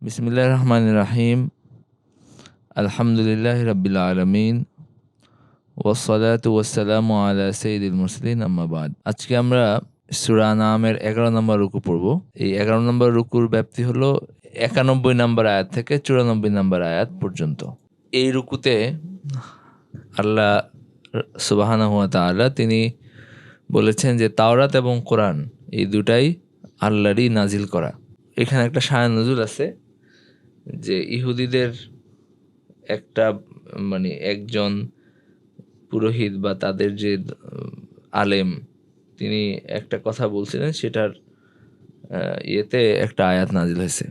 বিসমিল্লাহির রহমানির রহিম। আলহামদুলিল্লাহি রাব্বিল আলামিন ওয়াসসালাতু ওয়াসসালামু আলা সাইয়্যিদিল মুরসালিন আম্মা বাদ। আজকে আমরা সূরা আনআমের 11 নম্বর রুকু পড়ব। এই 11 নম্বর রুকুর ব্যাপ্তি হলো 91 নম্বর আয়াত থেকে 94 নম্বর আয়াত পর্যন্ত। এই রুকুতে আল্লাহ সুবহানাহু ওয়া তাআলা তিনি বলেছেন যে তাওরাত এবং কোরআন এই দুটাই আল্লাহরই নাজিল করা। এখানে একটা শায় নজুল আছে যে ইহুদিদের একটা একজন পুরোহিত বা তাদের যে আলেম তিনি একটা কথা বলছিলেন, সেটার ইয়েতে একটা আয়াত নাজিল হয়েছে।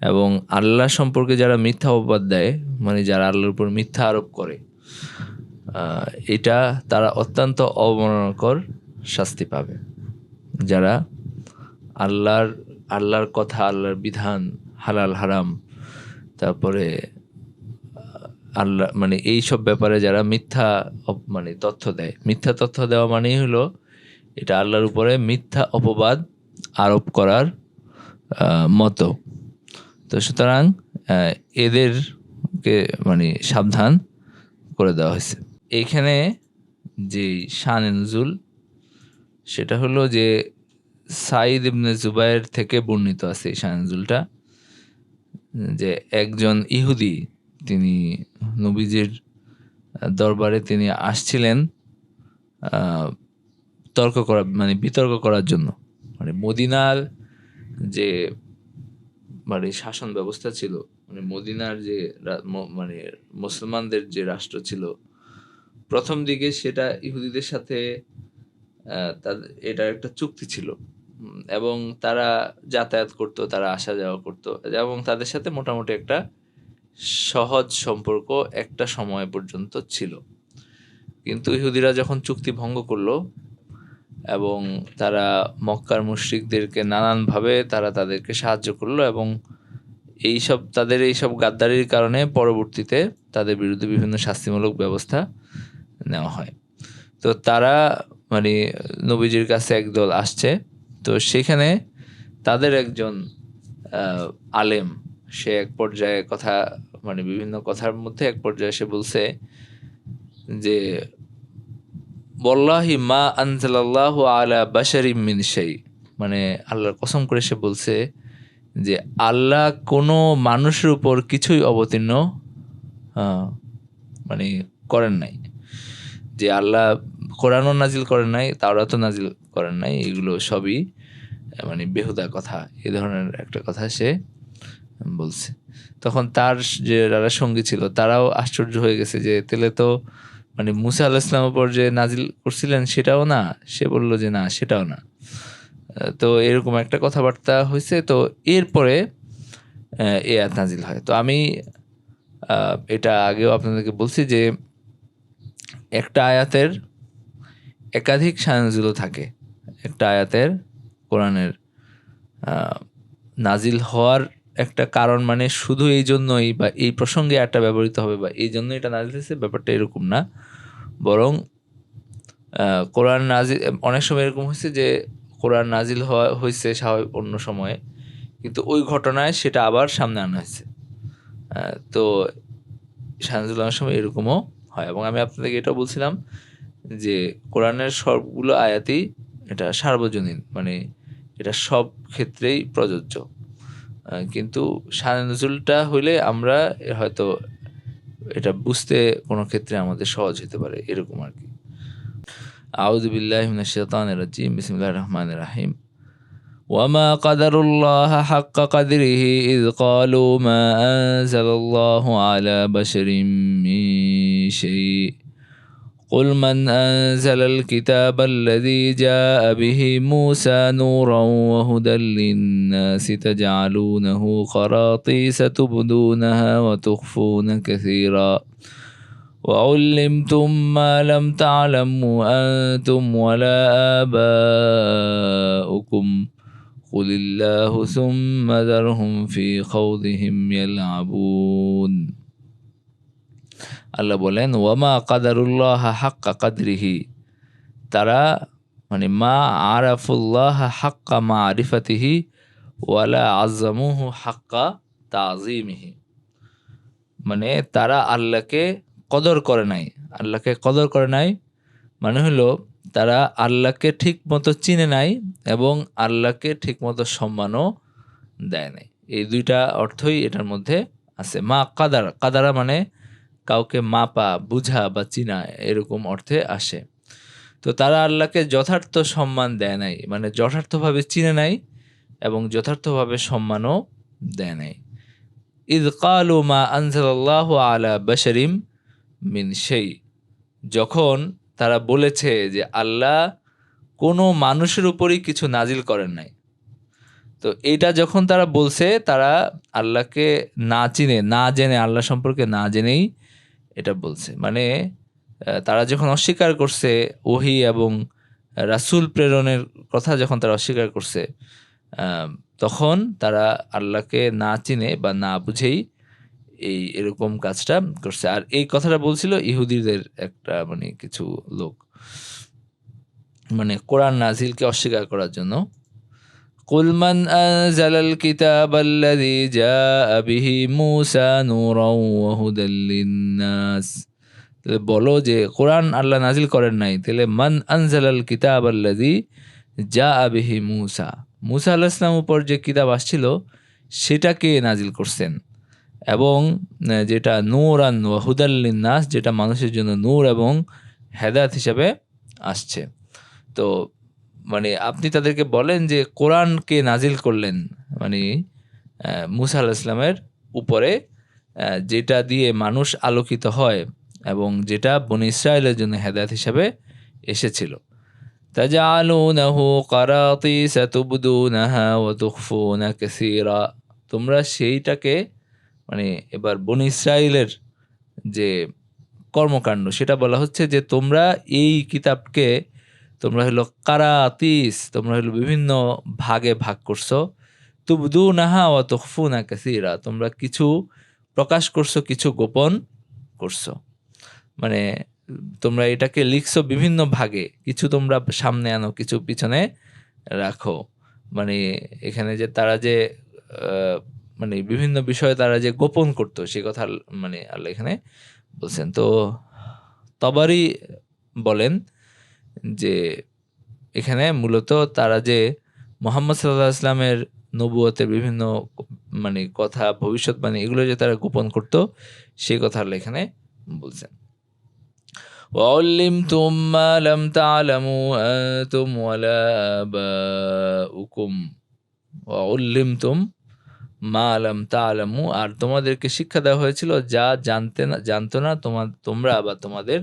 এবং আল্লাহ সম্পর্কে যারা মিথ্যা অপবাদ দেয়, যারা আল্লাহর উপর মিথ্যা আরোপ করে, এটা তারা অত্যন্ত অবমাননাকর শাস্তি পাবে। যারা আল্লাহর কথা, আল্লাহর বিধান, হালাল হারাম, তারপরে আল্লাহ এই সব ব্যাপারে যারা মিথ্যা তথ্য দেয়, মিথ্যা তথ্য দেওয়া মানেই হলো এটা আল্লাহর উপরে মিথ্যা অপবাদ আরোপ করার মতো। তো সুতরাং এদেরকে সাবধান করে দেওয়া হয়েছে। এইখানে যে শানে নুজুল সেটা হলো যে সাইদ ইবনে জুবায়ের থেকে বর্ণিত আছে এই শানে নুজুলটা, যে একজন ইহুদি তিনি নবীজির দরবারে তিনি আসছিলেন বিতর্ক করার জন্য। মদিনার যে শাসন ব্যবস্থা ছিল, মদিনার যে মুসলমানদের যে রাষ্ট্র ছিল প্রথম দিকে, সেটা ইহুদিদের সাথে এটা একটা চুক্তি ছিল এবং তারা যাতায়াত করতো, তারা আসা যাওয়া করতো এবং তাদের সাথে মোটামুটি একটা সহজ সম্পর্ক একটা সময় পর্যন্ত ছিল। কিন্তু ইহুদিরা যখন চুক্তি ভঙ্গ করলো এবং তারা মক্কার মুশরিকদেরকে নানানভাবে তাদেরকে সাহায্য করলো এবং তাদের এইসব গাদ্দারির কারণে পরবর্তীতে তাদের বিরুদ্ধে বিভিন্ন শাস্তিমূলক ব্যবস্থা নেওয়া হয়। তো তারা নবীজির কাছে একদল আসছে। তো সেখানে তাদের একজন আলেম, সে এক পর্যায়ে বিভিন্ন কথার মধ্যে এক পর্যায়ে সে বলছে যে ওয়াল্লাহি মা আনজালাল্লাহু আলা বাশারিম মিন শাই, আল্লাহর কসম করে সে বলছে যে আল্লাহ কোনো মানুষের উপর কিছুই অবতীর্ণ করেন নাই, যে আল্লাহ কোরআনও নাজিল করেন নাই, তাওরাতও নাজিল করেন নাই, এগুলো সবই বেহুদা কথা, এই ধরনের একটা কথা সে বলছে। তখন তার যে যারা সঙ্গী ছিল তারাও আশ্চর্য হয়ে গেছে যে তেলে তো মুসা আলাইহিস সালামের উপর যে নাজিল করছিলেন সেটাও না। সে বলল যে না, সেটাও না। তো এরকম একটা কথাবার্তা হয়েছে। তো এরপরে এই আয়াত নাজিল হয়। তো আমি এটা আগেও আপনাদেরকে বলছি যে একটা আয়াতের একাধিক শানে নুজুলও থাকে। একটা আয়াতের কোরআনের নাজিল হওয়ার একটা কারণ শুধু এই জন্যই বা এই প্রসঙ্গে একটা ব্যবহৃত হবে বা এই জন্য এটা নাজিল হয়েছে, ব্যাপারটা এরকম না। বরং কোরআন নাজিল অনেক সময় এরকম হয়েছে যে কোরআন নাজিল হয়েছে স্বাভাবিক অন্য সময়ে, কিন্তু ওই ঘটনায় সেটা আবার সামনে আনা হয়েছে। তো শানে নুজুল অনেক সময় এরকমও হয়। এবং আমি আপনাদেরকে এটাও বলছিলাম যে কোরআনের সবগুলো আয়াতই এটা সার্বজনীন, এটা সব ক্ষেত্রেই প্রযোজ্য। কিন্তু শানে নুজুলটা হইলে আমরা হয়তো এটা বুঝতে কোনো ক্ষেত্রে আমাদের সহজ হতে পারে, এরকম আর কি। আউযু বিল্লাহি মিনাশ শাইতানির রাজিম। বিসমিল্লাহির রাহমানির রাহিম। ওয়ামা কাদারুল্লাহ হাক্কা কাদরিহি ইয ক্বালু মা আনজালাল্লাহু আলা বাশারিম মিন শাই। قل من أنزل الكتاب الذي جاء به موسى نورا وهدى للناس تجعلونه قراطيس تبدونها وتخفون كثيرا وعلمتم ما لم تعلموا أنتم ولا آباؤكم قل الله ثم ذرهم في خوضهم يلعبون। আল্লাহ বলেন ওয়ামা কাদারুল্লাহ হাক্কা কাদরিহি, তারা মা আরাফুল্লাহ হাক্কা মা আরিফাতিহি ওয়ালা আযযামুহু হাক্কা তাযীমিহি, মানে তারা আল্লাহকে কদর করে নাই। আল্লাহকে কদর করে নাই মানে হলো তারা আল্লাহকে ঠিক মতো চিনে নাই এবং আল্লাহকে ঠিক মতো সম্মানও দেয় নাই। এই দুইটা অর্থই এটার মধ্যে আছে। মা কাদারা, কাদারা মানে কাউকে মাপা, বুঝা বা চিনা, এরকম অর্থে আসে। তো তারা আল্লাহকে যথার্থ সম্মান দেয় নাই, মানে যথার্থভাবে চিনে নাই এবং যথার্থভাবে সম্মানও দেয় নাই। ইয ক্বালু মা আনজালাল্লাহু আলা বাশারিম মিন শাই, যখন তারা বলেছে যে আল্লাহ কোনো মানুষের উপরই কিছু নাজিল করেন নাই। তো এইটা যখন তারা বলছে, তারা আল্লাহকে না চিনে, না জেনে, আল্লাহ সম্পর্কে না জেনেই এটা বলছে। মানে তারা যখন অস্বীকার করছে ওহী এবং রাসূল প্রেরণের কথা, যখন তারা অস্বীকার করছে, তখন তারা আল্লাহকে না চিনে বা না বুঝেই এরকম কাজটা করছে। আর এই কথাটা বলছিল ইহুদিদের একটা মানে কিছু লোক, মানে কোরআন নাজিলকে অস্বীকার করার জন্য। কুল মান আনজালাল কিতাবাল্লাযী জাআ বিহি মূসা নূরাও ওয়া হুদাল লিন্নাস, তাহলে বলো যে কোরআন আল্লাহ নাজিল করেন নাই, তাহলে মান আনজালাল কিতাবাল্লাযী জাআ বিহি মূসা, মূসা আলাইহিস সালামের উপর যে কিতাব আসছিল সেটাকে নাজিল করছেন, এবং যেটা নূরান ওয়া হুদাল লিন্নাস, যেটা মানুষের জন্য নূর এবং হেদায়েত হিসাবে আসছে। তো মানে আপনি তাদেরকে বলেন যে কোরআনকে নাজিল করলেন মানে মূসা আলাইহিস সালামের উপরে, যেটা দিয়ে মানুষ আলোকিত হয় এবং যেটা বনী ইসরায়েলের জন্য হেদায়েত হিসাবে এসেছিল। তাজআলুনাহু কারাতিসা তুবদুনাহা ওয়া তুখফুনা কাসীরা, তোমরা সেইটাকে মানে এবার বনী ইসরায়েলের যে কর্মকাণ্ড সেটা বলা হচ্ছে যে তোমরা এই কিতাবকে তোমরা হলো কারাতিস, তোমরা হলো বিভিন্ন ভাগে ভাগ করছো। তুবদুনাহা ওয়া তুখফুনা কাসীরা, তোমরা কিছু প্রকাশ করছো, কিছু গোপন করছো। মানে তোমরা এটাকে লিখছো বিভিন্ন ভাগে, কিছু তোমরা সামনে আনো, কিছু পিছনে রাখো। মানে এখানে যে তারা যে মানে বিভিন্ন বিষয়ে তারা যে গোপন করতো সে কথা মানে আল্লাহ এখানে বলছেন। তো তবারি বলেন যে এখানে মূলত তারা যে মুহাম্মদ সাল্লাল্লাহু আলাইহি ওয়াসাল্লামের নবুয়তের বিভিন্ন মানে কথা, ভবিষ্যৎবাণী, এগুলো যে তারা গোপন করত সেই কথা আল্লাহ এখানে বলছেন। وعلمتم ما لم تعلموا أنتم ولا آباؤكم وعلمتم ما لم تعلموا, আর তোমাদেরকে শিক্ষা দেওয়া হয়েছিল যা জানতো না তোমরা বা তোমাদের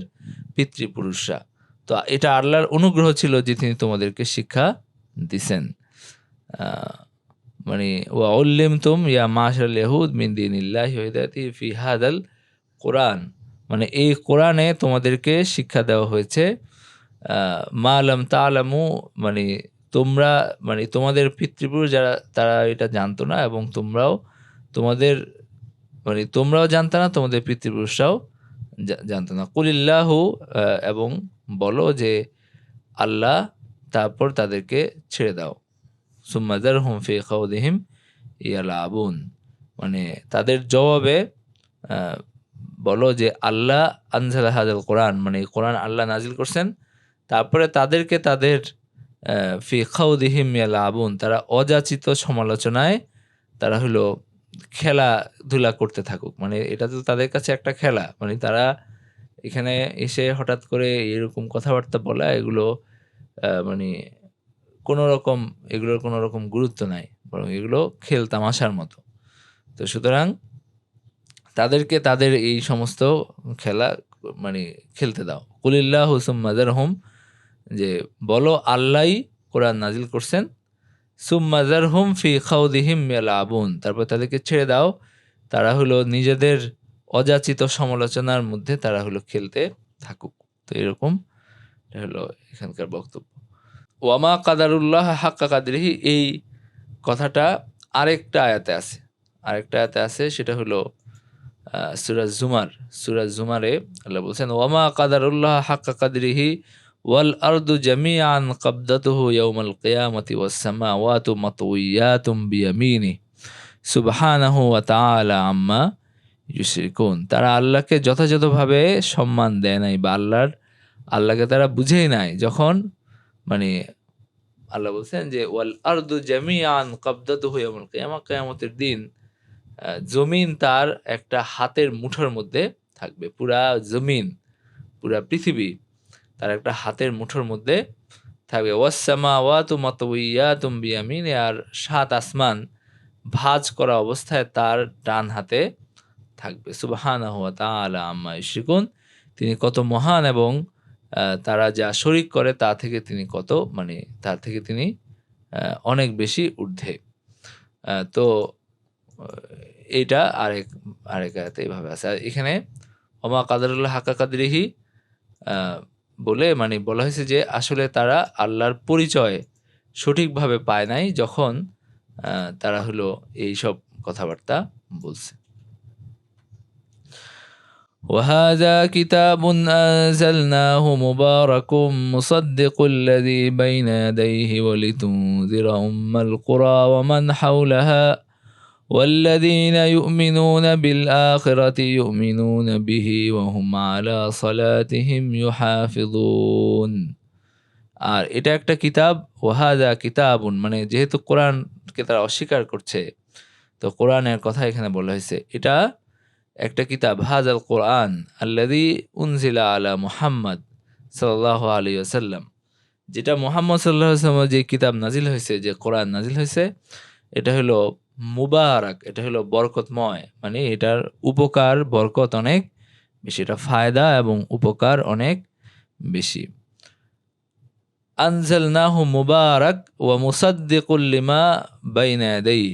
পিতৃপুরুষরা। তো এটা আল্লাহর অনুগ্রহ ছিল যে তিনি তোমাদেরকে শিক্ষা দিছেন। মানে ওয়াউল্লিমতুম ইয়া মাশাল ইয়াহুদ মিন দীনিল্লাহি ওয়া হিদায়াতিহি ফি হাদাল কোরআন, মানে এই কোরআনে তোমাদেরকে শিক্ষা দেওয়া হয়েছে মা লাম তা'লামু, মানে তোমরা মানে তোমাদের পিতৃপুরুষ যারা তারা এটা জানতো না এবং তোমরাও জানতো না, তোমাদের পিতৃপুরুষরাও জানতো না। কুলিল্লাহু, এবং বলো যে আল্লাহ, তারপর তাদেরকে ছেড়ে দাও। সুম্মা যারহুম ফি খাউদিহিম ইয়ালাবুন, মানে তাদের জবাবে বলো যে আল্লাহ আনজালা হাযাল কোরআন, মানে কোরআন আল্লাহ নাজিল করছেন, তারপরে তাদেরকে তাদের ফি খাউদিহিম ইয়ালাবুন, তারা অযাচিত সমালোচনায় তারা হলো খেলাধুলা করতে থাকুক। মানে এটা তো তাদের কাছে একটা খেলা, মানে তারা এখানে এসে হঠাৎ করে এরকম কথাবার্তা বলা, এগুলো মানে এগুলোর কোনো রকম গুরুত্ব নাই, বরং এগুলো খেল তামাশার মতো। তো সুতরাং তাদেরকে তাদের এই সমস্ত খেলা মানে খেলতে দাও। কুলিল্লাহু সুম্মা যারহুম, যে বলো আল্লাহই কোরআন নাজিল করছেন, সুম্মা যারহুম ফি খাউদিহিম ইয়ালাবুন, তারপর তাদেরকে ছেড়ে দাও, তারা হলো নিজেদের অযাচিত সমালোচনার মধ্যে তারা হলো খেলতে থাকুক। তো এরকম হলো এখানকার বক্তব্য। ওয়ামা কাদারুল্লাহ হাক্কা কাদরিহি, এই কথাটা আরেকটা আয়াতে আছে, সেটা হলো সূরা জুমারে আল্লাহ বলছেন ওয়ামা কাদারুল্লাহ হাক্কা কাদরিহি ওয়াল আরদু জামিআন ক্বাবদাতুহু ইয়াওমাল কিয়ামাতি ওয়াস সামাওয়াতু মাতউইয়াতুম বিয়ামিনিহি সুবহানাহু ওয়া তাআলা আম্মা ইউশরিকুন। তারা আল্লাহকে যথাযথভাবে সম্মান দেয় নাই বা আল্লাহকে তারা বুঝেই নাই। যখন মানে আল্লাহ বলছেন যে ওয়াল আরদু জামিআন ক্বাবদাতুহু ইয়াওমাল কিয়ামা, কিয়ামতের দিন জমিন তার একটা হাতের মুঠোর মধ্যে থাকবে। পুরা জমিন, পুরা পৃথিবী তার একটা হাতের মুঠোর মধ্যে থাকবে। ওয়াস সামাওয়াতু মাতউইয়াতুম বিয়ামিনি, আর ৭ আসমান ভাঁজ করা অবস্থায় তার ডান হাতে থাকবে। সুবহানাহু ওয়া তাআলা আম্মা ইউশরিকুন, তিনি কত মহান এবং তারা যা শরিক করে তা থেকে তিনি কত তার থেকে তিনি অনেক বেশি ঊর্ধ্বে। তো এইটা আরেক আয়াতে এইভাবে আছে। আর এখানে ওমা কাদারুল্লাহ হাক্কা কাদরিহি বলে বলা হয়েছে যে আসলে তারা আল্লাহর পরিচয় সঠিকভাবে পায় নাই যখন তারা হলো এইসব কথাবার্তা বলছে। وهذا كتاب أنزلناه مبارك مصدق الذي بين يديه ولتنذر أم القرى ومن حولها والذين يؤمنون بالآخرة يؤمنون به وهم على صلاتهم يحافظون। আর এটা একটা কিতাব, ওয়াহাদা কিতাবুন, যেহেতু কোরআনকে তারা অস্বীকার করছে তো কোরআনের কথা এখানে বলা হয়েছে। এটা একটা কিতাব, হাজাল কোরআন আল্লাযী উনজিলা আলা মুহাম্মদ সাল্লাল্লাহু আলাইহি ওয়াসাল্লাম, যেটা মুহাম্মদ সাল্লাল্লাহু আলাইহি ওয়াসাল্লাম যে কিতাব নাজিল হয়েছে, যে কোরআন নাজিল হয়েছে, এটা হলো মুবারাক, এটা হলো বরকতময়। এটার উপকার বরকত অনেক বেশি, এটা ফায়দা এবং উপকার অনেক বেশি। আনজালনাহু মুবারাক ওয়া মুসাদ্দিকুল লিমা বাইনা ইয়াদাইহি,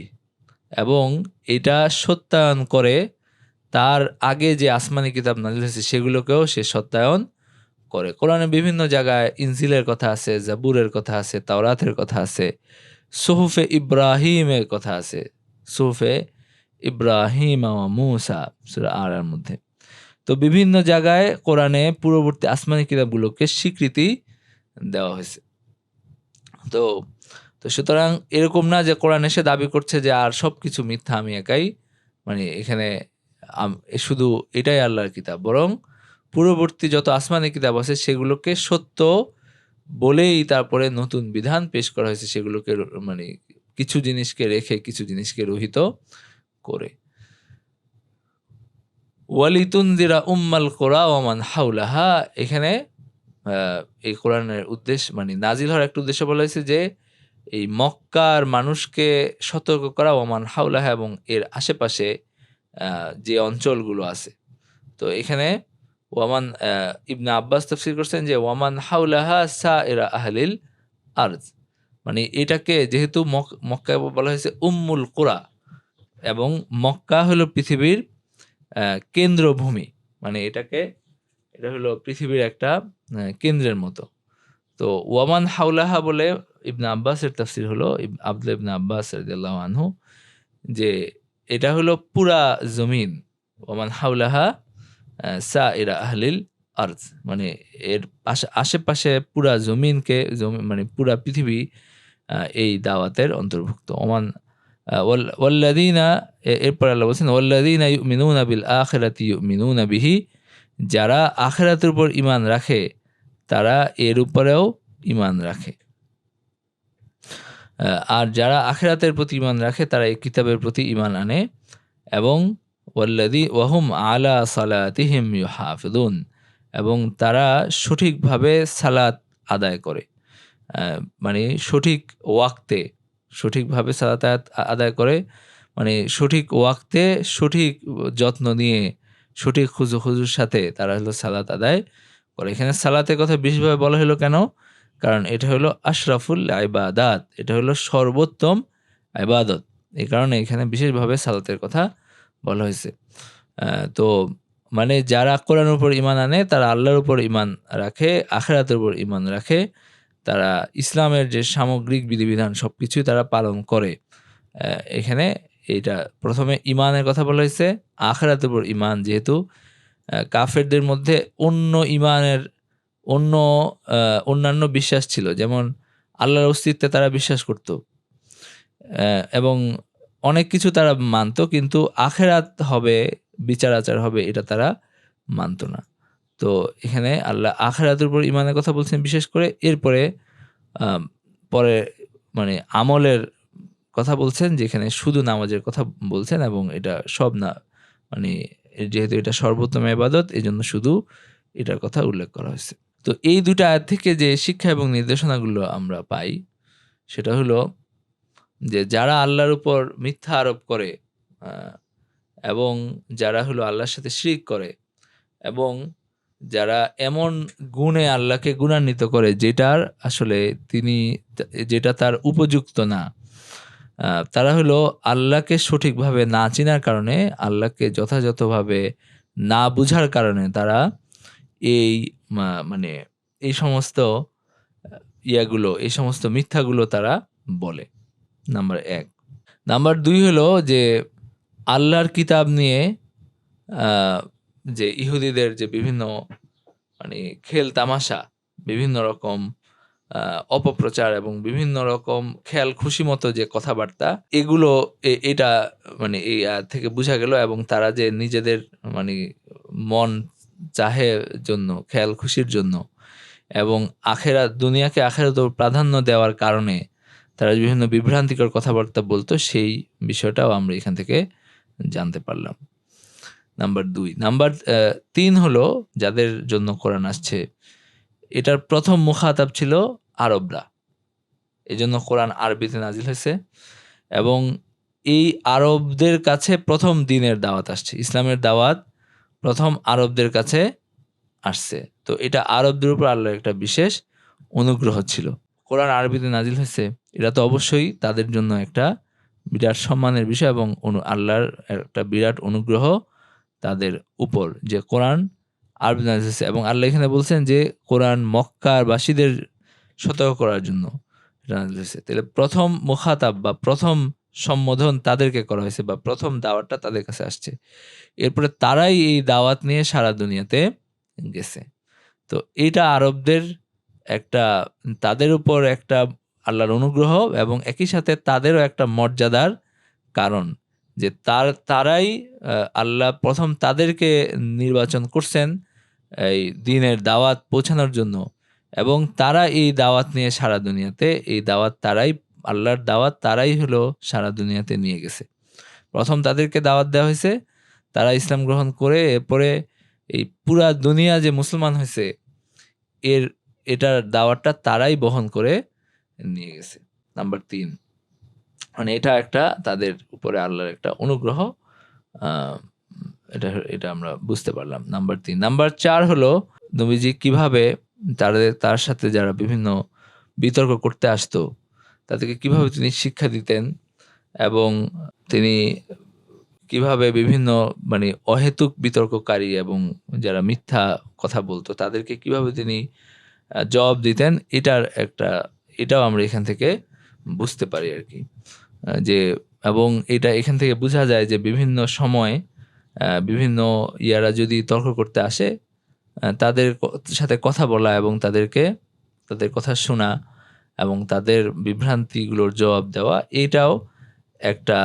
এবং এটা সত্যায়ন করে তার আগে যে আসমানি কিতাব নাজিল হয়েছে সেগুলোকেও সে সত্যায়ন করে। কোরআনে বিভিন্ন জায়গায় ইনজিলের কথা আছে, জাবুরের কথা আছে, তাওরাতের কথা আছে, সুহুফে ইব্রাহিমের কথা আছে, সুহুফে ইব্রাহিম ওয়া মূসা সূরা আর-এর মধ্যে। তো বিভিন্ন জায়গায় কোরআনে পূর্ববর্তী আসমানি কিতাবগুলোকে স্বীকৃতি দেওয়া হয়েছে। তো সুতরাং এরকম না যে কোরআন এসে দাবি করছে যে আর সবকিছু মিথ্যা, আমি একাই এখানে শুধু এটাই আল্লাহর কিতাব, বরং পূর্ববর্তী যত আসমানি কিতাব আছে সেগুলোকে সত্য বলেই তারপরে নতুন বিধান পেশ করা হয়েছে, সেগুলোকে কিছু জিনিসকে রেখে কিছু জিনিসকে রহিত করে। ওয়ালিতুনজিরা উম্মাল কুরা ওয়া মান হাওলাহা, এখানে এই কোরআনের উদ্দেশ্য নাজিল হওয়ার একটা উদ্দেশ্য বলা হয়েছে যে এই মক্কার মানুষকে সতর্ক করা, ওমান হাওলাহা, এবং এর আশেপাশে যে অঞ্চলগুলো আছে। তো এখানে ওয়ামান ইবনে আব্বাস তাফসীর করছেন যে ওয়ামান হাওলাহা সাইরা আহলিল আরজ, এটাকে যেহেতু মক্কা বলা হয়েছে উম্মুল কুরা, এবং মক্কা হলো পৃথিবীর কেন্দ্রভূমি, এটা হলো পৃথিবীর একটা কেন্দ্রের মতো। তো ওয়ামান হাওলাহা বলে ইবনে আব্বাসের তাফসীর হলো, আব্দুল্লাহ ইবনে আব্বাস রাদিয়াল্লাহু আনহু, যে এটা হলো পুরা জমিন। ওয়ামান হাওলাহা সাইরা আহলিল আরজ, এর আশেপাশে পুরা জমিনকে পুরা পৃথিবী এই দাওয়াতের অন্তর্ভুক্ত। ওমান ওয়াল্লাযীনা, এরপর আল্লাহ বলছেন ওয়াল্লাযীনা ইউমিনুনা বিল আখিরাতি ইউমিনুনা বিহি, যারা আখিরাতের উপর ঈমান রাখে তারা এর উপরেও ঈমান রাখে। আর যারা আখিরাতের প্রতি ঈমান রাখে তারা এই কিতাবের প্রতি ঈমান আনে, এবং ওয়াহুম আলা সালাতিহিম ইউহাফিজুন, এবং তারা সঠিকভাবে সালাত আদায় করে, সঠিক ওয়াক্তে সঠিকভাবে সালাত আদায় করে, সঠিক ওয়াক্তে সঠিক যত্ন নিয়ে সঠিক খুজুর সাথে তারা হলো সালাত আদায় করে। এখানে সালাতের কথা বিশেষভাবে বলা হলো কেন? কারণ এটা হলো আশরাফুল ইবাদাত, এটা হলো সর্বোত্তম ইবাদত, এই কারণে এখানে বিশেষভাবে সালাতের কথা বলা হয়েছে। তো যারা কোরআনের উপর ঈমান আনে তারা আল্লাহর উপর ঈমান রাখে, আখিরাতের উপর ঈমান রাখে, তারা ইসলামের যে সামগ্রিক বিধিবিধান সবকিছুই তারা পালন করে। এখানে এইটা প্রথমে ঈমানের কথা বলা হয়েছে, আখিরাতের উপর ঈমান, যেহেতু কাফেরদের মধ্যে অন্য ঈমানের অন্যান্য বিশ্বাস ছিল, যেমন আল্লাহর অস্তিত্বে তারা বিশ্বাস করত এবং অনেক কিছু তারা মানত, কিন্তু আখেরাত হবে, বিচার আচার হবে, এটা তারা মানত না। তো এখানে আল্লাহ আখেরাতের উপর ইমানের কথা বলছেন বিশেষ করে, এরপরে পরে মানে আমলের কথা বলছেন, যেখানে শুধু নামাজের কথা বলছেন, এবং এটা সব না, মানে যেহেতু এটা সর্বোত্তম ইবাদত, এই জন্য শুধু এটার কথা উল্লেখ করা হয়েছে। তো এই দুটা আয়াত থেকে যে শিক্ষা এবং নির্দেশনাগুলো আমরা পাই, সেটা হলো যে যারা আল্লাহর উপর মিথ্যা আরোপ করে এবং যারা হলো আল্লাহর সাথে শিরক করে এবং যারা এমন গুণে আল্লাহকে গুণান্বিত করে যেটা তার উপযুক্ত না, তারা হলো আল্লাহকে সঠিকভাবে না চেনার কারণে, আল্লাহকে যথাযথভাবে না বুঝার কারণে তারা মানে এই সমস্ত এই সমস্ত মিথ্যাগুলো তারা বলে। নাম্বার 1। নাম্বার 2 হলো যে আল্লাহর কিতাব নিয়ে যে ইহুদিদের যে বিভিন্ন মানে খেল তামাশা, বিভিন্ন রকম অপপ্রচার এবং বিভিন্ন রকম খেয়াল খুশি মতো যে কথাবার্তা, এগুলো এটা মানে এই থেকে বোঝা গেল, এবং তারা যে নিজেদের মানে মন চাহে জন্য, খেয়াল খুশির জন্য এবং দুনিয়াকে আখেরাত প্রাধান্য দেওয়ার কারণে তারা বিভিন্ন বিভ্রান্তিকর কথাবার্তা বলতো, সেই বিষয়টাও আমরা এখান থেকে জানতে পারলাম। নাম্বার 2। নাম্বার 3 হলো যাদের জন্য কোরআন আসছে, এটার প্রথম মুখাতাব ছিল আরবরা, এই জন্য কোরআন আরবিতে নাজিল হয়েছে, এবং এই আরবদের কাছে প্রথম দিনের দাওয়াত আসছে, ইসলামের দাওয়াত প্রথম আরবদের কাছে আসছে। তো এটা আরবদের উপর আল্লাহর একটা বিশেষ অনুগ্রহ ছিল। কোরআন আরবিতে নাজিল হয়েছে, এটা তো অবশ্যই তাদের জন্য একটা বিরাট সম্মানের বিষয় এবং আল্লাহর একটা বিরাট অনুগ্রহ তাদের উপর, যে কোরআন আরবি নাজিল হয়েছে। এবং আল্লাহ এখানে বলছেন যে কোরআন মক্কার বাসীদের সতর্ক করার জন্য এটা নাজিল হয়েছে। তাহলে প্রথম মুখাতাব বা প্রথম সম্বোধন তাদেরকে করা হয়েছে, বা প্রথম দাওয়াতটা তাদের কাছে আসছে। এরপরে তারাই এই দাওয়াত নিয়ে সারা দুনিয়াতে গেছে। তো এটা আরবদের তাদের উপর একটা আল্লাহর অনুগ্রহ, এবং একই সাথে তাদেরও একটা মর্যাদার কারণ, যে তারাই আল্লাহ প্রথম তাদেরকে নির্বাচন করছেন এই দিনের দাওয়াত পৌঁছানোর জন্য, এবং তারা এই দাওয়াত নিয়ে সারা দুনিয়াতে, আল্লাহর দাওয়াত তারাই হলো সারা দুনিয়াতে নিয়ে গেছে। প্রথম তাদেরকে দাওয়াত দেওয়া হয়েছে, তারা ইসলাম গ্রহণ করে এরপরে এই পুরা দুনিয়া যে মুসলমান হয়েছে, এটার দাওয়াতটা তারাই বহন করে নিয়ে গেছে। নাম্বার 3, মানে এটা একটা তাদের উপরে আল্লাহর একটা অনুগ্রহ, এটা আমরা বুঝতে পারলাম। নাম্বার 3। নাম্বার 4 হলো নবীজি কিভাবে তার সাথে যারা বিভিন্ন বিতর্ক করতে আসতো তাদেরকে কিভাবে তিনি শিক্ষা দিতেন, এবং তিনি কিভাবে বিভিন্ন মানে অহেতুক বিতর্ককারী এবং যারা মিথ্যা কথা বলতো তাদেরকে কিভাবে তিনি জবাব দিতেন, এটাও আমরা এখান থেকে বুঝতে পারি আর কি। এবং এখান থেকে বোঝা যায় যে বিভিন্ন সময় বিভিন্ন ইয়ারা যদি তর্ক করতে আসে, তাদের সাথে কথা বলা এবং তাদের কথা শোনা এবং তাদের বিভ্রান্তিগুলোর জবাব দেওয়া, এটাও একটা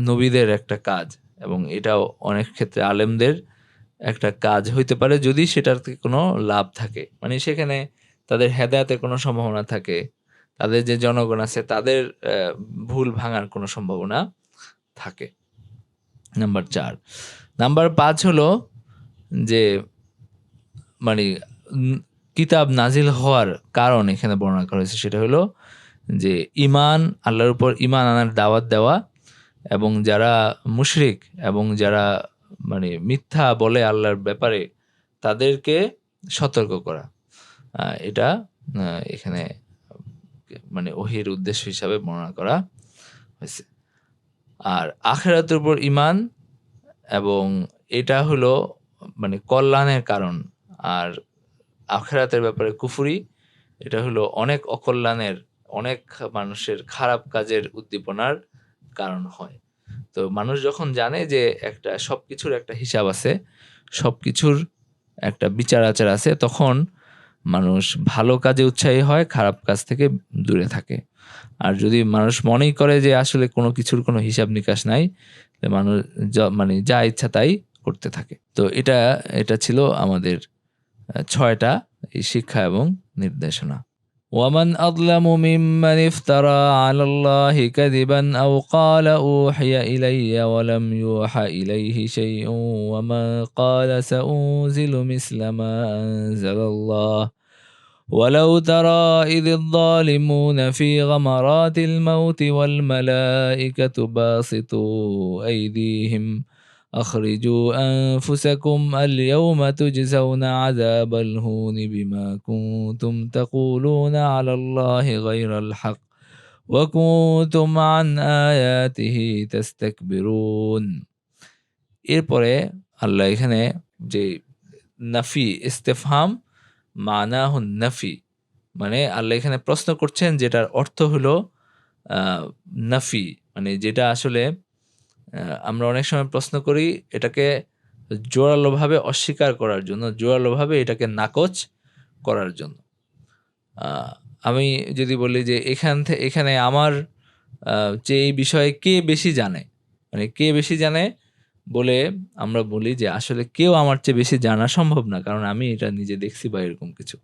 নবীদের একটা কাজ, এবং এটাও অনেক ক্ষেত্রে আলেমদের একটা কাজ হইতে পারে যদি সেটার কোনো লাভ থাকে, মানে সেখানে তাদের হেদায়েতের কোনো সম্ভাবনা থাকে, তাদের যে জনগণ আছে তাদের ভুল ভাঙার কোনো সম্ভাবনা থাকে। নাম্বার 4। নাম্বার 5 হলো যে মানে কিতাব নাজিল হওয়ার কারণ এখানে বর্ণনা করা হয়েছে, সেটা হলো যে আল্লাহর উপর ঈমান আনার দাওয়াত দেওয়া, এবং যারা মুশরিক এবং যারা মানে মিথ্যা বলে আল্লাহর ব্যাপারে তাদেরকে সতর্ক করা, এটা এখানে মানে ওহীর উদ্দেশ্য হিসাবে বর্ণনা করা হয়েছে। আর আখিরাতের উপর ঈমান, এবং এটা হলো মানে কল্যাণের কারণ, আর আখিরাতের ব্যাপারে কুফরি, এটা হলো অনেক অকল্যাণের, অনেক মানুষের খারাপ কাজের উদ্দীপনার কারণ হয়। তো মানুষ যখন জানে যে সবকিছুর একটা হিসাব আছে, সবকিছুর একটা বিচার আচার আছে, তখন মানুষ ভালো কাজে উৎসাহী হয়, খারাপ কাজ থেকে দূরে থাকে। আর যদি মানুষ মনেই করে যে আসলে কোনো কিছুর কোনো হিসাব নিকাশ নাই, মানুষ মানে যা ইচ্ছা তাই করতে থাকে। তো এটা ছিল আমাদের ৬টা এই শিক্ষা এবং নির্দেশনা। ومن أظلم ممن افترى على الله كذبا أو قال أوحي إلي ولم يوحى إليه شيء ومن قال سأنزل مثل ما أنزل الله ولو ترى إذ الظالمون في غمرات الموت والملائكة باسطوا أيديهم أخرجوا أنفسكم اليوم تجزون عذاب الهون بما كنتم تقولون على الله غير الحق وكنتم عن آياته تستكبرون। এরপরে আল্লাহ এখানে যে নাফি ইস্তেফহাম মানাহু নাফি, মানে আল্লাহ এখানে প্রশ্ন করছেন যেটার অর্থ হলো নাফি, মানে যেটা আসলে আমরা অনেক সময় প্রশ্ন করি এটাকে জোরালোভাবে অস্বীকার করার জন্য, জোরালোভাবে এটাকে নাকচ করার জন্য। আমি যদি বলি যে এখানে আমার যে এই বিষয়ে কে বেশি জানে, মানে কে বেশি জানে বলে আমরা বলি যে আসলে কেউ আমার চেয়ে বেশি জানা সম্ভব না, কারণ আমি এটা নিজে দেখছি বা এরকম কিছু।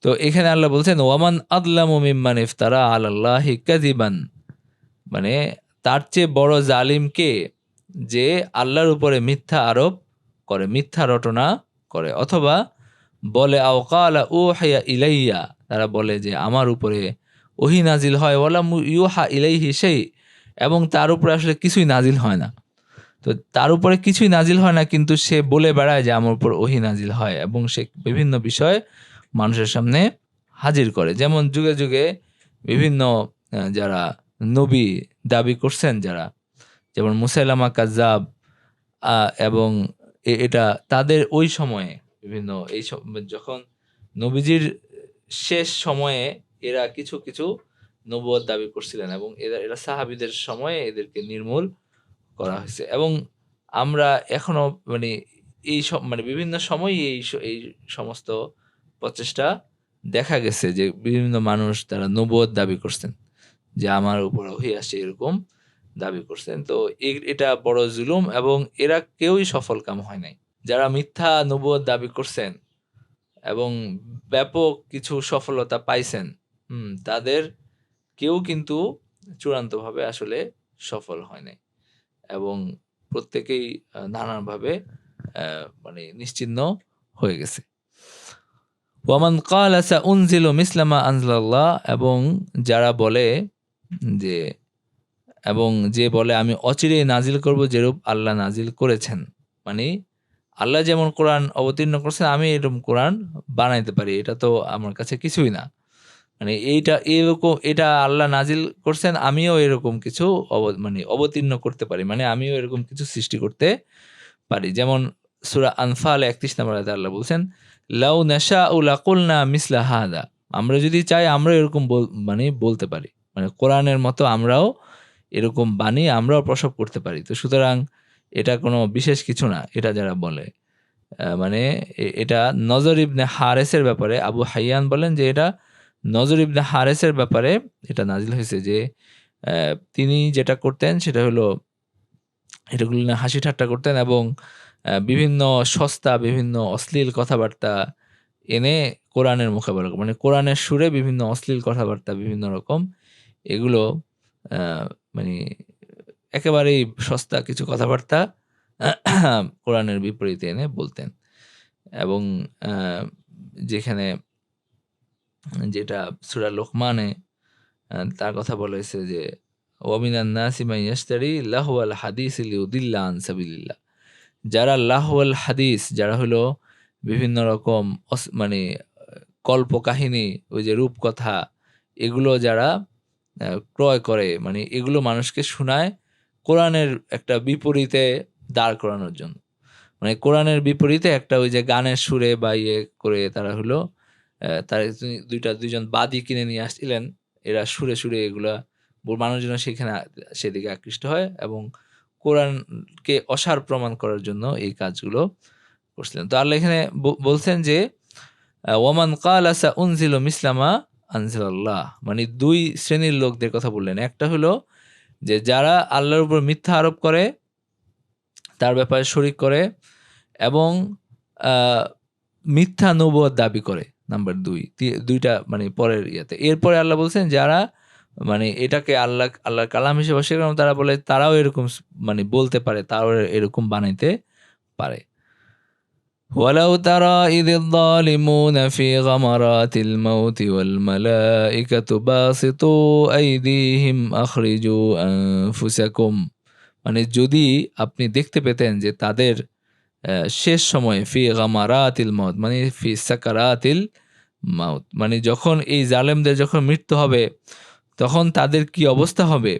তো এখানে আল্লাহ বলছেন ওয়ামান আযলামু মিম্মান ইফতারা আলাল্লাহি কাযিবান, মানে তার চেয়ে বড় জালিম কে, যে আল্লাহর উপরে মিথ্যা আরোপ করে, মিথ্যা রটনা করে, অথবা বলে আও ক্বালা উহিয়া ইলাইয়া, তারা বলে যে আমার উপরে ওহী নাজিল হয়, ওয়ালাম ইউহা ইলাইহি শাই, এবং তার উপরে আসলে কিছুই নাজিল হয় না। তো তার উপরে কিছুই নাজিল হয় না, কিন্তু সে বলে বেড়ায় যে আমার উপর ওহী নাজিল হয়, এবং সে বিভিন্ন বিষয় মানুষের সামনে হাজির করে। যেমন যুগে যুগে বিভিন্ন যারা নবী দাবি করছেন, যারা যেমন মুসাইলামা কাজ্জাব, এবং এটা তাদের ওই সময়ে বিভিন্ন যখন নবীজির শেষ সময়ে এরা কিছু কিছু নবুয়ত দাবি করছিলেন, এবং এরা সাহাবীদের সময়ে এদেরকে নির্মূল করা হয়েছে। এবং আমরা এখনো মানে মানে বিভিন্ন সময় এই সমস্ত প্রচেষ্টা দেখা গেছে যে বিভিন্ন মানুষ তারা নবুয়ত দাবি করছেন, যে আমার উপর ওহী আসে এরকম দাবি করছেন। তো এটা বড় জুলুম, এবং এরা কেউই সফল কাম হয় নাই। যারা মিথ্যা নবুয়ত দাবি করছেন এবং ব্যাপক কিছু সফলতা পাইছেন, তাদের কেউ কিন্তু চূড়ান্তভাবে আসলে সফল হয় নাই, এবং প্রত্যেকেই নানানভাবে মানে নিশ্চিহ্ন হয়ে গেছে। ওয়ামান ক্বালা সাউনজিলু মিসলা মা আনজালাল্লাহ, এবং যারা বলে যে, এবং যে বলে আমি অচিরেই নাজিল করব যেরূপ আল্লাহ নাজিল করেছেন, মানে আল্লাহ যেমন কোরআন অবতীর্ণ করছেন আমি এরকম কোরআন বানাইতে পারি, এটা তো আমার কাছে কিছুই না, মানে এরকম এটা আল্লাহ নাজিল করছেন, আমিও এরকম কিছু মানে অবতীর্ণ করতে পারি, মানে আমিও এরকম কিছু সৃষ্টি করতে পারি। যেমন সূরা আনফাল ৩১ নম্বর আয়াতে আল্লাহ বলছেন লাউ নাশাউ লাকুলনা মিসলা হাদা, আমরা যদি চাই আমরা এরকম মানে বলতে পারি, মানে কোরআনের মতো আমরাও এরকম বাণী আমরাও প্রসব করতে পারি। তো সুতরাং এটা কোনো বিশেষ কিছু না, এটা যারা বলে, মানে এটা নজর ইবনে হারেসের ব্যাপারে আবু হাইয়ান বলেন যে এটা নজর ইবনে হারেসের ব্যাপারে এটা নাজিল হয়েছে, যে তিনি যেটা করতেন সেটা হলো এটাগুলো নিয়ে হাসি ঠাট্টা করতেন, এবং বিভিন্ন সস্তা বিভিন্ন অশ্লীল কথাবার্তা এনে কোরআনের মোকাবেলা, মানে কোরআনের সুরে বিভিন্ন অশ্লীল কথাবার্তা বিভিন্ন রকম এগুলো মানে একেবারেই সস্তা কিছু কথাবার্তা কোরআনের বিপরীতে এনে বলতেন। এবং যেখানে যেটা সূরা লোকমানে তার কথা বলা হয়েছে যে ওয়ামিনান নাসি মান ইয়াশতারি লাহওয়াল হাদিস লিউদিল্লা আন সাবিলিল্লাহ, যারা লাহওয়াল হাদিস, যারা হলো বিভিন্ন রকম মানে কল্পকাহিনী, ওই যে রূপকথা, এগুলো যারা ক্রয় করে, মানে এগুলো মানুষকে শোনায় কোরআনের একটা বিপরীতে দাঁড় করানোর জন্য, মানে কোরআনের বিপরীতে একটা ওই যে গানের সুরে বা ইয়ে করে তারা হলো তার দুইজন বাদী কিনে নিয়ে আসছিলেন, এরা সুরে সুরে এগুলা মানুষ যেন সেদিকে আকৃষ্ট হয়, এবং কোরআনকে অসার প্রমাণ করার জন্য এই কাজগুলো করছিলেন। তো আল্লাহ এখানে বলছেন যে ওয়ামান ক্বালা সাউনজিলু মিসলা মা আনজালাল্লাহ, মানে দুই শ্রেণীর লোকদের কথা বললেন। একটা হলো যে যারা আল্লাহর উপর মিথ্যা আরোপ করে, তার ব্যাপারে শরিক করে এবং আহ, মিথ্যা নবুয়ত দাবি করে। নাম্বার দুইটা মানে পরের ইয়েতে। এরপরে আল্লাহ বলছেন যারা মানে এটাকে আল্লাহর কালাম হিসেবে অস্বীকার করে, তারা বলে তারাও এরকম মানে বলতে পারে, তারাও এরকম বানাইতে পারে। ولو ترى إذ الظالمون في غمرات الموت والملائكة باسطوا أيديهم أخرجوا أنفسكم, মানে যদি আপনি দেখতে পেতেন যে তাদের শেষ সময়ে ফি গামারাতিল মাউত, মানে ফি সাকারাতিল মাউত, মানে যখন এই জালেমদের যখন মৃত্যু হবে তখন তাদের কি অবস্থা হবে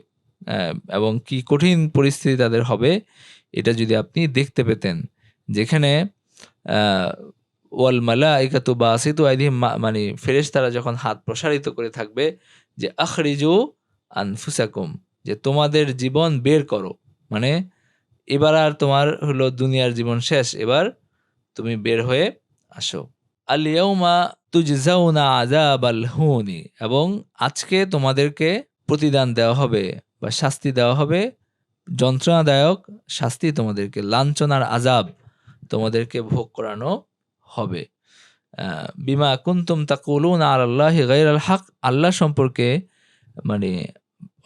এবং কি কঠিন পরিস্থিতি তাদের হবে, এটা যদি আপনি দেখতে পেতেন। যেখানে ওয়াল মালাইকাতু বাসিতু আইদিহিম, মানে ফেরেশতারা যখন হাত প্রসারিত করে থাকবে যে আখরিজু আনফুসাকুম, যে তোমাদের জীবন বের করো, মানে এবার আর তোমার হলো দুনিয়ার জীবন শেষ, এবার তুমি বের হয়ে আসো। আল ইয়াউমা তুজজাউনা আযাবাল হুনি, এবং আজকে তোমাদেরকে প্রতিদান দেওয়া হবে বা শাস্তি দেওয়া হবে, যন্ত্রণাদায়ক শাস্তি তোমাদেরকে, লাঞ্ছনার আযাব তোমাদেরকে ভোগ করানো হবে। বিমা কুনতুম তাকুলুনা আলাল্লাহি গায়রাল হক, আল্লাহ সম্পর্কে মানে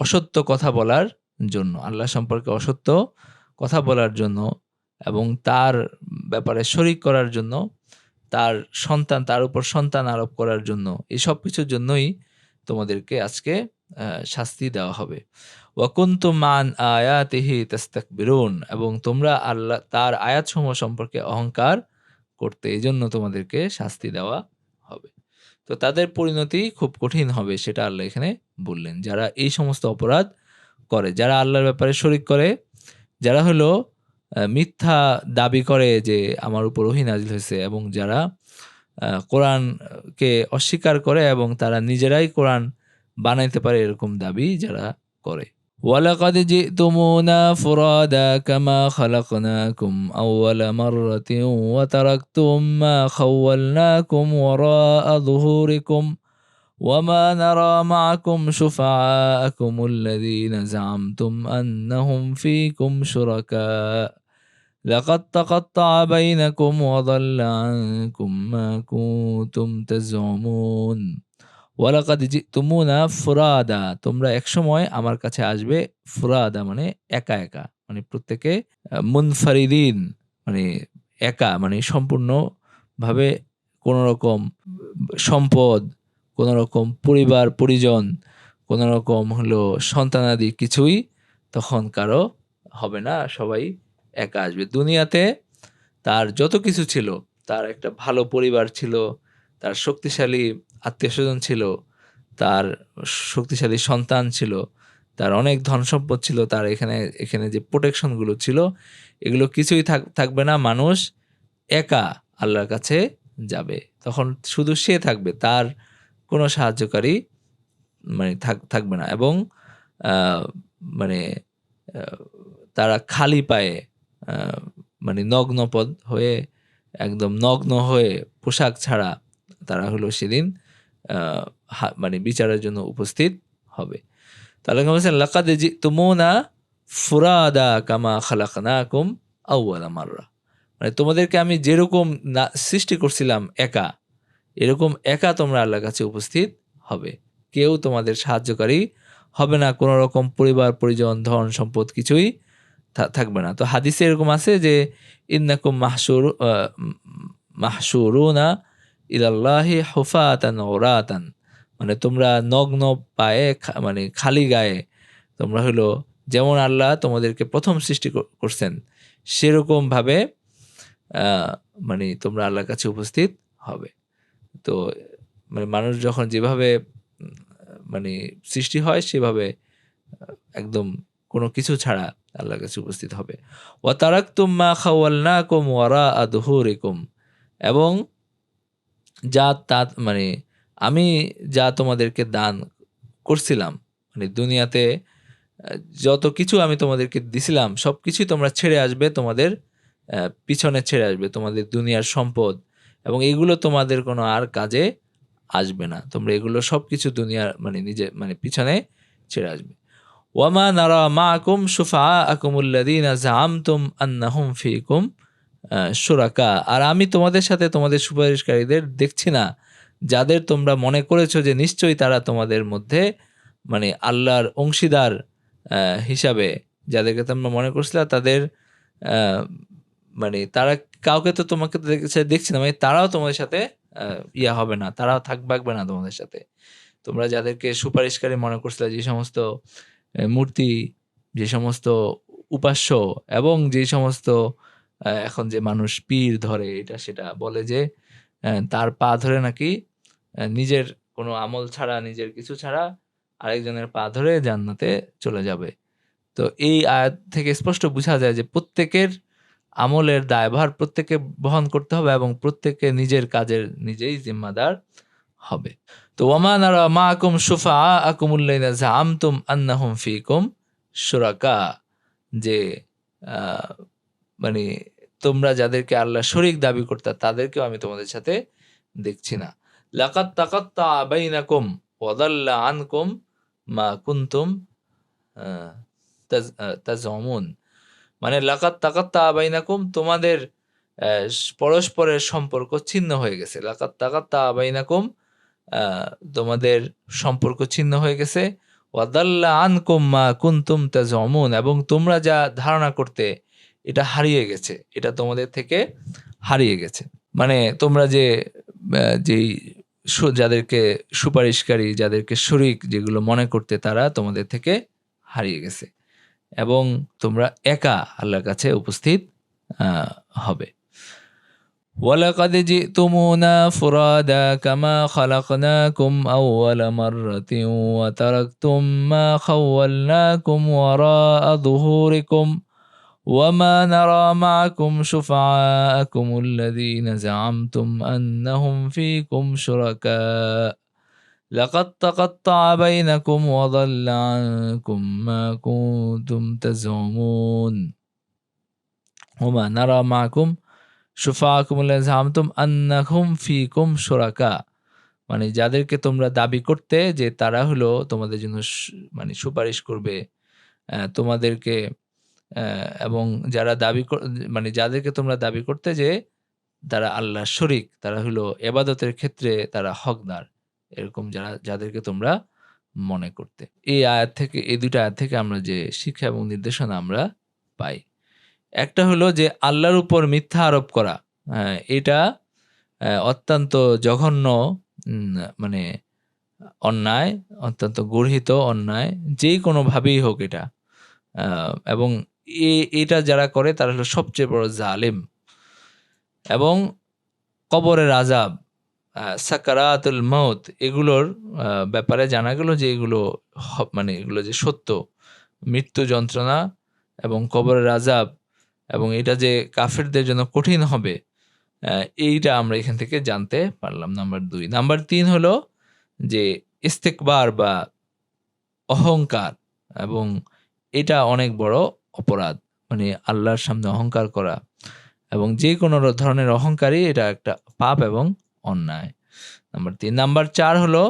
অসত্য কথা বলার জন্য, আল্লাহ সম্পর্কে অসত্য কথা বলার জন্য এবং তার ব্যাপারে শরিক করার জন্য, তার উপর সন্তান আরোপ করার জন্য, এই সব কিছুর জন্যই তোমাদেরকে আজকে শাস্তি দেওয়া হবে। ওয়া কুনতুম আন আয়াতিহি তাস্তাকবিরুন, এবং তোমরা আল্লাহ তার আয়াতসমূহ সম্পর্কে অহংকার করতে, এই জন্য তোমাদেরকে শাস্তি দেওয়া হবে। তো তাদের পরিণতি খুব কঠিন হবে, সেটা আল্লাহ এখানে বললেন। যারা এই সমস্ত অপরাধ করে, যারা আল্লাহর ব্যাপারে শরিক করে, যারা হলো মিথ্যা দাবি করে যে আমার উপর ওহী নাজিল হয়েছে, এবং যারা কোরআনকে অস্বীকার করে এবং তারা নিজেরাই কোরআন বানাইতে পারে, এরকম দাবি যারা করে। ওয়ালাকাদ জিতুমুনা ফুরাদা কামা খালাকনাকুম আউওয়ালা মাররাতিন ওয়া তারাকতুম মা খাওয়ালনাকুম ওয়ারাআ যুহুরিকুম وما نرى معكم شفعاءكم الذين زعمتم أنهم فيكم شركاء لقد تقطع بينكم وضل عنكم ما كنتم تزعمون ওয়ালাকাদ জিতুমুনা ফুরাদা, তোমরা একসময় আমার কাছে আসবে, ফুরাদা মানে একা একা, মানে প্রত্যেকে মুনফারিদিন, মানে একা, মানে সম্পূর্ণভাবে কোনো রকম সম্পদ, কোনো রকম পরিবার পরিজন, কোনো রকম হলো সন্তানাদি কিছুই তখন কারো হবে না, সবাই একা আসবে। দুনিয়াতে তার যত কিছু ছিল, তার একটা ভালো পরিবার ছিল, তার শক্তিশালী আত্মীয়স্বজন ছিল, তার শক্তিশালী সন্তান ছিল, তার অনেক ধন সম্পদ ছিল, তার এখানে যে প্রোটেকশনগুলো ছিল, এগুলো কিছুই থাকবে না। মানুষ একা আল্লাহর কাছে যাবে, তখন শুধু সে থাকবে, তার কোনো সাহায্যকারী মানে থাকবে না। এবং মানে তারা খালি পায়ে মানে নগ্নপদ হয়ে, একদম নগ্ন হয়ে, পোশাক ছাড়া তারা হলো সেদিন মানে বিচারের জন্য উপস্থিত হবে। তাহলে বলছেন লাকাদ জিতুমুনা ফুরাদা কামা খালাকনাকুম আউওয়ালা মাররা, মানে তোমাদেরকে আমি যেরকম সৃষ্টি করছিলাম একা, এরকম একা তোমরা আল্লাহর কাছে উপস্থিত হবে, কেউ তোমাদের সাহায্যকারী হবে না, কোনো রকম পরিবার পরিজন ধন সম্পদ কিছুই থাকবে না। তো হাদিসে এরকম আছে যে ইন্নাকুম মাহশুরুনা ইলাল্লাহি হুফাতান উরাতান, মানে তোমরা নগ্ন পায়ে, মানে খালি গায়ে, তোমরা হলো যেমন আল্লাহ তোমাদেরকে প্রথম সৃষ্টি করছেন সেরকম ভাবে মানে তোমরা আল্লাহর কাছে উপস্থিত হবে। তো মানে মানুষ যখন যেভাবে মানে সৃষ্টি হয় সেভাবে একদম কোনো কিছু ছাড়া আল্লাহর কাছে উপস্থিত হবে। ওয়া তারাকতুম মা খাওয়ালনাকুম ওয়ারাআ যুহুরিকুম, এবং মানে আমি যা তোমাদেরকে দান করছিলাম, মানে দুনিয়াতে যত কিছু আমি তোমাদেরকে দিছিলাম সব কিছুই তোমরা ছেড়ে আসবে, তোমাদের পিছনে ছেড়ে আসবে, তোমাদের দুনিয়ার সম্পদ এবং এগুলো তোমাদের কোনো আর কাজে আসবে না। তোমরা এগুলো সবকিছু দুনিয়ার নিজে পিছনে ছেড়ে আসবে। ওয়ামা নারা মাআকুম শুফাআকুমুল্লাযীনা যাআমতুম আন্নাহুম ফীকুম শুরাকা। আর আমি তোমাদের সাথে তোমাদের সুপারিশকারীদের দেখছি না, যাদের তোমরা মনে করেছো যে নিশ্চয়ই তারা তোমাদের মধ্যে আল্লাহর অংশীদার হিসাবে যাদেরকে তোমরা মনে করছিলা, তাদের তারা কাউকে তো তোমাকে দেখছি না, তারাও তোমাদের সাথে হবে না, তারাও থাকবে না তোমাদের সাথে। তোমরা যাদেরকে সুপারিশকারী মনে করছিলা, যে সমস্ত মূর্তি, যে সমস্ত উপাস্য, এবং যে সমস্ত এখন যে মানুষ পীর ধরে এটা সেটা বলে যে তার পা ধরে নাকি নিজের কোনো আমল ছাড়া, নিজের কিছু ছাড়া আরেকজনের পা ধরে জান্নাতে চলে যাবে। তো এই আয়াত থেকে স্পষ্ট বোঝা যায় যে প্রত্যেকের আমলের দায়ভার প্রত্যেকে বহন করতে হবে এবং প্রত্যেকে নিজের কাজের নিজেই জিম্মাদার হবে। তো ওয়ামা নারা মাআকুম শুফাআকুমুল্লাযীনা যাআমতুম আন্নাহুম ফীকুম শুরাকা, যে তোমরা যাদেরকে আল্লাহ শরীক দাবি করতে, তাদেরকেও আমি তোমাদের সাথে দেখছি না। লাকাদ তাকাত্তা বাইনাকুম ওয়া দাল্লা আনকুম মা কুনতুম তাজউমুন। লাকাদ তাকাত্তা বাইনাকুম, তোমাদের পরস্পরের সম্পর্ক ছিন্ন হয়ে গেছে। লাকাদ তাকাত্তা বাইনাকুম, তোমাদের সম্পর্ক ছিন্ন হয়ে গেছে। ওয়া দাল্লা আনকুম মা কুনতুম তাজউমুন, এবং তোমরা যা ধারণা করতে এটা হারিয়ে গেছে, এটা তোমাদের থেকে হারিয়ে গেছে। তোমরা যেই যাদেরকে সুপারিশকারী, যাদেরকে শরীক যেগুলো মনে করতে, তারা তোমাদের থেকে হারিয়ে গেছে এবং তোমরা একা আল্লাহর কাছে উপস্থিত হবে। ওয়ালাকাদ জিতুমুনা ফুরাদা কামা খালাকনাকুম আউওয়ালা মাররাতিন ওয়া তারাকতুম মা খাওয়ালনাকুম ওয়ারাআ যুহুরিকুম وما نرى معكم شفعاءكم الذين زعمتم أنهم فيكم شركاء لقد تقطع بينكم وضل عنكم ما كنتم تزعمون وما نرى معكم شفعاءكم الذين زعمتم أنهم فيكم شركاء, যাদেরকে তোমরা দাবি করতে যে তারা হলো তোমাদের জন্য সুপারিশ করবে তোমাদেরকে, এবং যারা যাদেরকে তোমরা দাবি করতে যে তারা আল্লাহর শরীক, তারা হলো ইবাদতের ক্ষেত্রে তারা হকদার, এরকম যাদেরকে তোমরা মনে করতে। এই আয়াত থেকে, এই দুটো আয়াত থেকে আমরা যে শিক্ষা এবং নির্দেশনা আমরা পাই, একটা হলো যে আল্লাহর উপর মিথ্যা আরোপ করা, এটা অত্যন্ত জঘন্য অন্যায়, অত্যন্ত গর্হিত অন্যায়, যেই কোনোভাবেই হোক এটা, এবং এটা যারা করে তারা হলো সবচেয়ে বড় জালেম। এবং কবরের আযাব, সাকারাতুল মউত, এগুলোর ব্যাপারে জানা গেল যে এগুলো এগুলো যে সত্য, মৃত্যু যন্ত্রণা এবং কবরের আযাব, এবং এটা যে কাফেরদের জন্য কঠিন হবে, এইটা আমরা এখান থেকে জানতে পারলাম। নাম্বার 2। নাম্বার 3 হলো যে ইস্তেকবার বা অহংকার, এবং এটা অনেক বড় অপরাধ, আল্লাহর সামনে অহংকার করা, এবং যে কোনো ধরনের অহংকারই এটা একটা পাপ এবং অন্যায়। নাম্বার 3। নাম্বার 4 হলো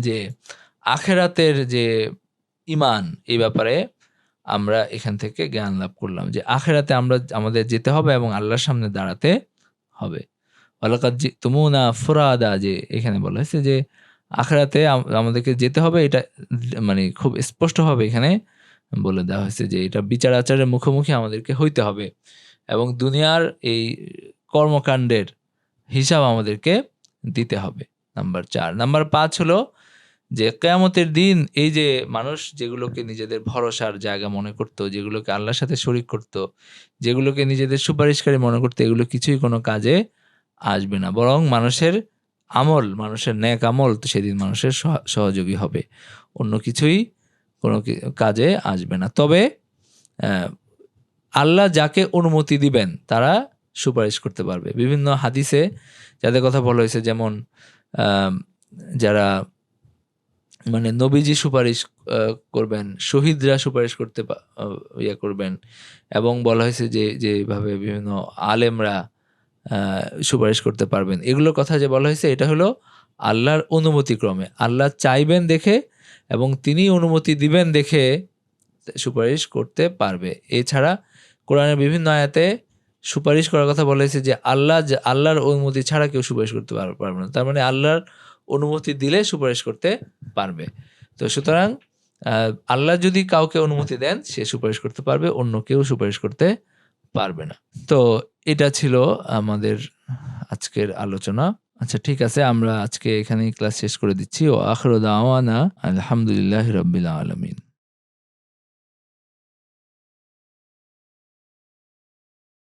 যে আখেরাতের যে ঈমান, এই ব্যাপারে আমরা এখান থেকে জ্ঞান লাভ করলাম যে আখেরাতে আমাদের যেতে হবে এবং আল্লাহর সামনে দাঁড়াতে হবে। ওয়ালাকাদ জিতুমুনা ফুরাদা, যে এখানে বলা হয়েছে যে আখেরাতে আমাদেরকে যেতে হবে, এটা খুব স্পষ্টভাবে এখানে বলে দেওয়া হয়েছে যে এটা বিচার আচারের মুখোমুখি আমাদেরকে হইতে হবে এবং দুনিয়ার এই কর্মকাণ্ডের হিসাব আমাদেরকে দিতে হবে। নাম্বার 4। নাম্বার 5 হলো যে কিয়ামতের দিন এই যে মানুষ যেগুলোকে নিজেদের ভরসার জায়গা মনে করত, যেগুলোকে আল্লাহর সাথে শরীক করত, যেগুলোকে নিজেদের সুপারিশকারী মনে করতো, এগুলো কিছুই কোনো কাজে আসবে না, বরং মানুষের নেক আমল তো সেদিন মানুষের সহযোগী হবে, অন্য কিছুই কোনো কাজে আসবে না। তবে আল্লাহ যাকে অনুমতি দিবেন তারা সুপারিশ করতে পারবে। বিভিন্ন হাদিসে যাদের কথা বলা হয়েছে, যেমন যারা নবীজি সুপারিশ করবেন, শহীদরা সুপারিশ করতে করবেন, এবং বলা হয়েছে যে যেভাবে বিভিন্ন আলেমরা সুপারিশ করতে পারবেন। এগুলোর কথা যে বলা হয়েছে এটা হলো আল্লাহর অনুমতিক্রমে, আল্লাহ চাইবেন দেখে এবং তিনি অনুমতি দিবেন দেখে সুপারিশ করতে পারবে। এছাড়া কোরআনের বিভিন্ন আয়াতে সুপারিশ করার কথা বলা হয়েছে যে আল্লাহর অনুমতি ছাড়া কেউ সুপারিশ করতে পারবে না। তার মানে আল্লাহর অনুমতি দিলে সুপারিশ করতে পারবে। তো সুতরাং আল্লাহ যদি কাউকে অনুমতি দেন সে সুপারিশ করতে পারবে, অন্য কেউ সুপারিশ করতে পারবে না। তো এটা ছিল আমাদের আজকের আলোচনা। আচ্ছা ঠিক আছে, আমরা আজকে এখানেই ক্লাস শেষ করে দিচ্ছি। ও আখিরু দাওয়ানা আলহামদুলিল্লাহি রাব্বিল আলামিন।